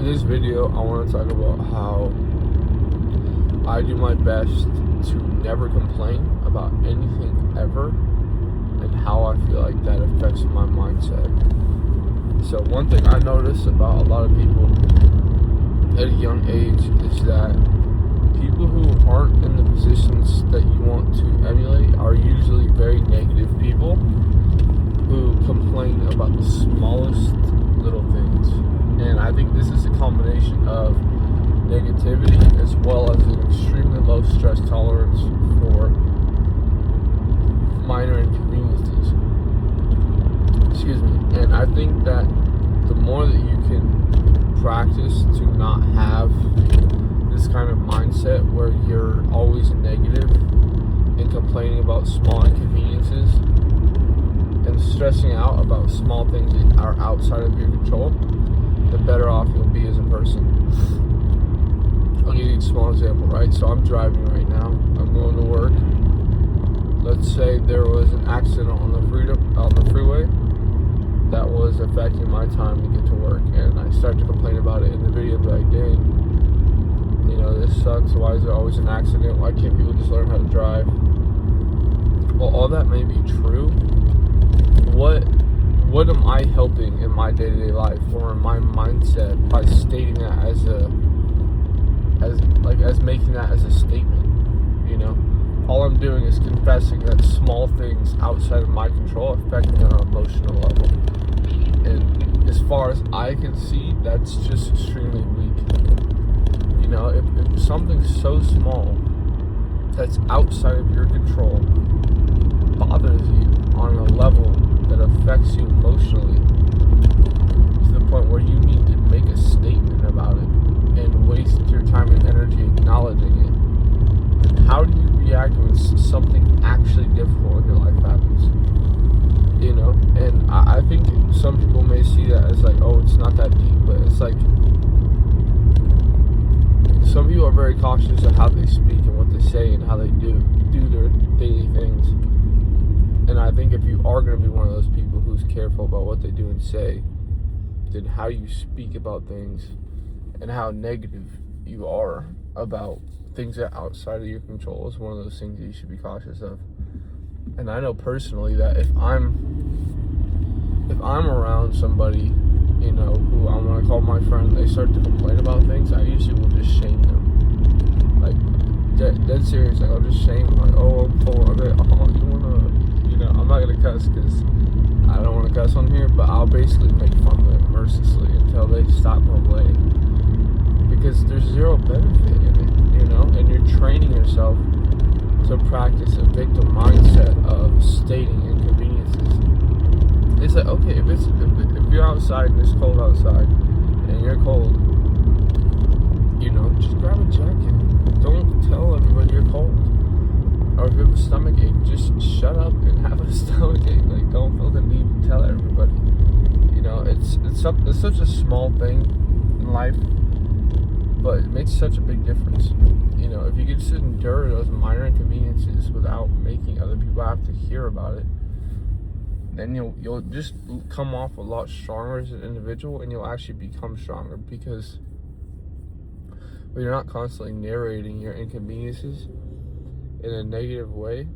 In this video, I want to talk about how I do my best to never complain about anything ever, and how I feel like that affects my mindset. So one thing I notice about a lot of people at a young age is that people who aren't in the positions that you want to emulate are usually very negative people who complain about the smallest little things. And I think this is a combination of negativity as well as an extremely low stress tolerance for minor inconveniences. Excuse me. And I think that the more that you can practice to not have this kind of mindset where you're always negative and complaining about small inconveniences and stressing out about small things that are outside of your control, the better off you'll be as a person. I'll give you a small example, right? So I'm driving right now. I'm going to work. Let's say there was an accident on the freeway that was affecting my time to get to work, and I start to complain about it in the video, like, dang, you know, this sucks. Why is there always an accident? Why can't people just learn how to drive? Well, all that may be true. What am I helping in my day-to-day life or in my mindset by stating that as making that as a statement? You know, all I'm doing is confessing that small things outside of my control affect me on an emotional level. And as far as I can see, that's just extremely weak. You know, if something so small that's outside of your control bothers you on a level that affects you emotionally to the point where you need to make a statement about it and waste your time and energy acknowledging it, how do you react when something actually difficult in your life happens? You know, and I think some people may see that as like, oh, it's not that deep, but it's like some people are very cautious of how they speak and what they say and how they do their daily things. And I think if you are going to be one of those people who's careful about what they do and say, then how you speak about things and how negative you are about things that are outside of your control is one of those things that you should be cautious of. And I know personally that if I'm around somebody, you know, who I want to call my friend, and they start to complain about things, I usually will just shame them. Like, dead serious. Like, I'll just shame them. Like, oh, I'm full of it. Oh, you want to, you know, I'm not going to cuss because I don't want to cuss on here, but I'll basically make fun of them mercilessly until they stop complaining. Because there's zero benefit in it, you know, and you're training yourself to practice a victim mindset of stating inconveniences. It's like, okay, if you're outside and it's cold outside and you're cold, you know, just grab a jacket. Don't tell everybody you're cold. Or if you have a stomach ache, just shut up and have a stomach ache. Like, don't feel the need to tell everybody. You know, it's such a small thing in life, but it makes such a big difference. You know, if you can just endure those minor inconveniences without making other people have to hear about it, then you'll just come off a lot stronger as an individual, and you'll actually become stronger because when you're not constantly narrating your inconveniences in a negative way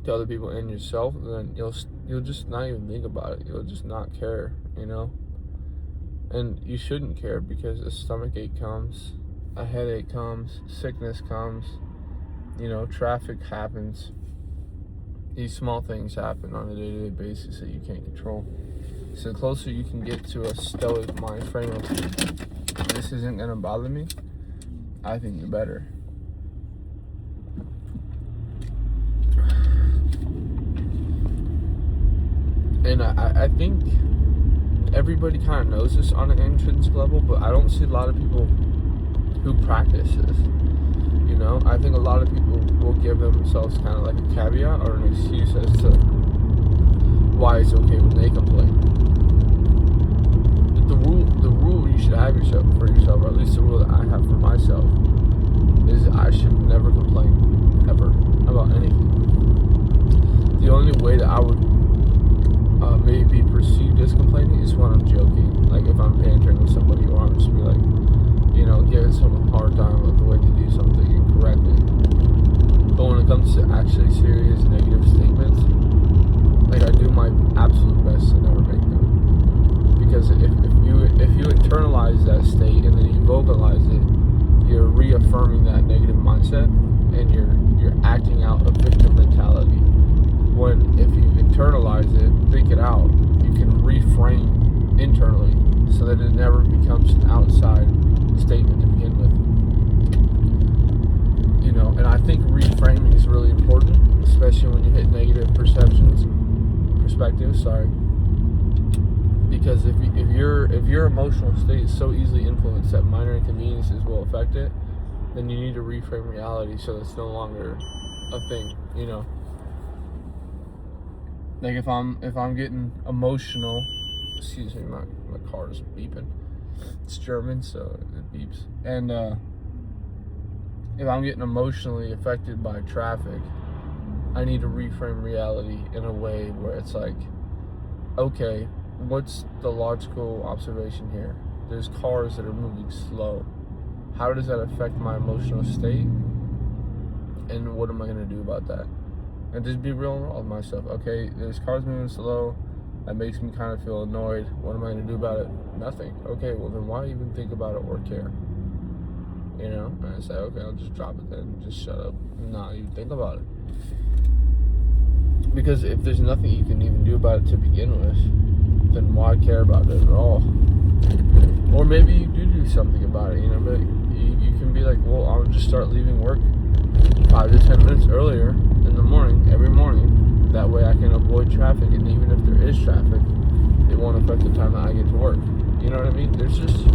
to other people and yourself, then you'll just not even think about it. You'll just not care, you know? And you shouldn't care because a stomach ache comes, a headache comes, sickness comes, you know, traffic happens. These small things happen on a day-to-day basis that you can't control. So the closer you can get to a stoic mind frame of this isn't going to bother me, I think the better. And I think everybody kind of knows this on an intrinsic level, but I don't see a lot of people who practice this. You know, I think a lot of people will give themselves kind of like a caveat or an excuse as to why it's okay when they complain. But the rule you should have for yourself, or at least the rule that I have for myself, is I should never complain ever about anything. The only way that I would maybe be perceived as complaining is when I'm joking, like if I'm bantering with somebody or just be like, giving someone a hard time with the way they do something incorrectly. But when it comes to actually serious negative statements, like, I do my absolute best to never make them. Because if you internalize that state and then you vocalize it, you're reaffirming that negative mindset, and you're acting out a victim mentality. When if you internalize it, think it out, you can reframe internally so that it never becomes an outside statement to begin with. And I think reframing is really important, especially when you hit negative perspectives. Because if your emotional state is so easily influenced that minor inconveniences will affect it, then you need to reframe reality so it's no longer a thing. Like if I'm getting emotional, excuse me, my car is beeping. It's German, so it beeps. And if I'm getting emotionally affected by traffic, I need to reframe reality in a way where it's like, okay, what's the logical observation here? There's cars that are moving slow. How does that affect my emotional state? And what am I going to do about that? And just be real with myself. Okay, there's cars moving slow. That makes me kind of feel annoyed. What am I going to do about it? Nothing. Okay, well then why even think about it or care? And I say, okay, I'll just drop it then. Just shut up and not even think about it. Because if there's nothing you can even do about it to begin with, then why care about it at all? Or maybe you do something about it, but you can be like, well, I'll just start leaving work 5 to 10 minutes earlier in the morning, every morning. That way I can avoid traffic, and even if there is traffic, it won't affect the time that I get to work. You know what I mean? There's just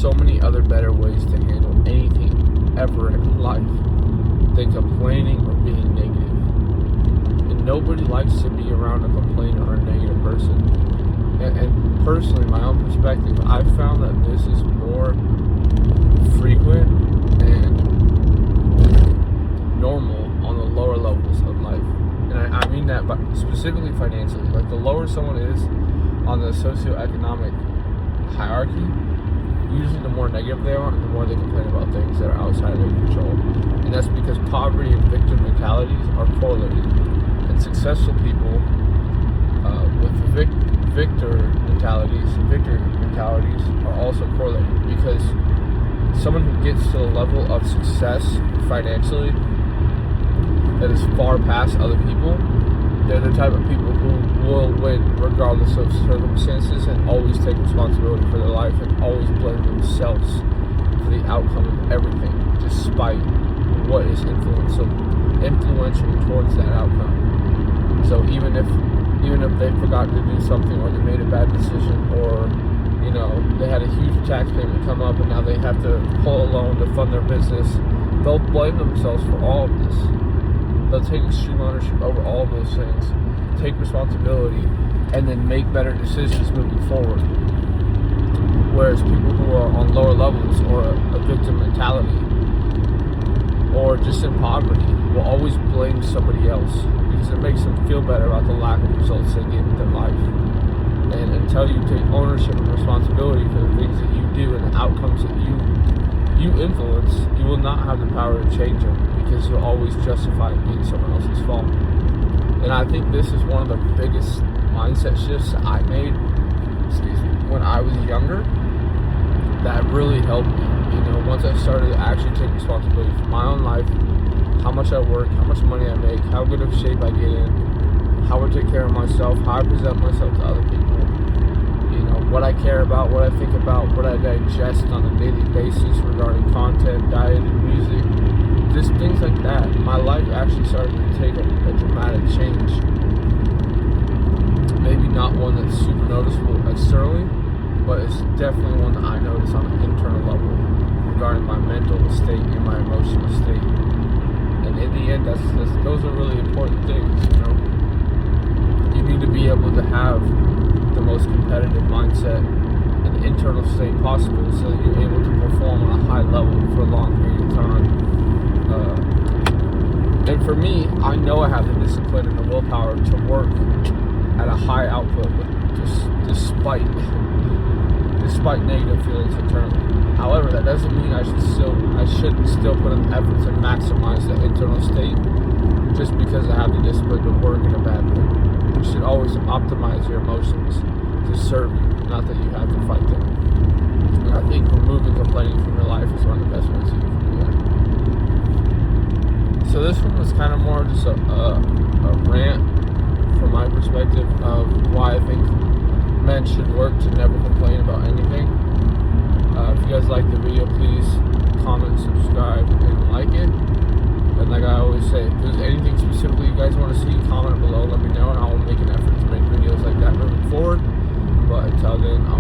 so many other better ways to handle anything ever in life than complaining or being negative. And nobody likes to be around a complainer or a negative person. And personally, my own perspective, I've found that this is more frequent and normal on the lower levels of life. And I mean that by specifically financially. Like, the lower someone is on the socioeconomic hierarchy, usually the more negative they are and the more they complain about things that are outside of their control. And that's because poverty and victim mentalities are correlated. And successful people with victor mentalities are also correlated, because someone who gets to the level of success financially that is far past other people, they're the type of people who will win regardless of circumstances, and always take responsibility for their life, and always blame themselves for the outcome of everything, despite what is influential towards that outcome. So even if they forgot to do something, or they made a bad decision, or they had a huge tax payment come up and now they have to pull a loan to fund their business, they'll blame themselves for all of this. They'll take extreme ownership over all of those things, take responsibility, and then make better decisions moving forward. Whereas people who are on lower levels, or a victim mentality, or just in poverty, will always blame somebody else, because it makes them feel better about the lack of results they get in their life. And until you take ownership and responsibility for the things that you do and the outcomes that you influence, you will not have the power to change them, because you'll always justify it being someone else's fault. And I think this is one of the biggest mindset shifts that I made, when I was younger, that really helped me. Once I started to actually take responsibility for my own life, how much I work, how much money I make, how good of shape I get in, how I take care of myself, how I present myself to other people, what I care about, what I think about, what I digest on a daily basis regarding content, diet, and music, just things like that. My life actually started to take a dramatic change. Maybe not one that's super noticeable externally, but it's definitely one that I notice on an internal level regarding my mental state and my emotional state. And in the end, those are really important things. You need to be able to have the most competitive mindset and internal state possible, so that you're able to perform on a high level for a long period of time. And for me, I know I have the discipline and the willpower to work at a high output, despite despite negative feelings internally. However, that doesn't mean I shouldn't still put an effort to maximize the internal state just because I have the discipline to work in a bad way. You should always optimize your emotions to serve you, not that you have to fight them. And I think removing complaining from your life is one of the best ways you can do that. So this one was kind of more just a rant from my perspective of why I think men should work to never complain about anything. If you guys like the video, please comment, subscribe, and like it. And like I always say, if there's anything specifically you guys want to see, comment below, let me know, and I will make an effort to make videos like that moving forward. But until then, I'll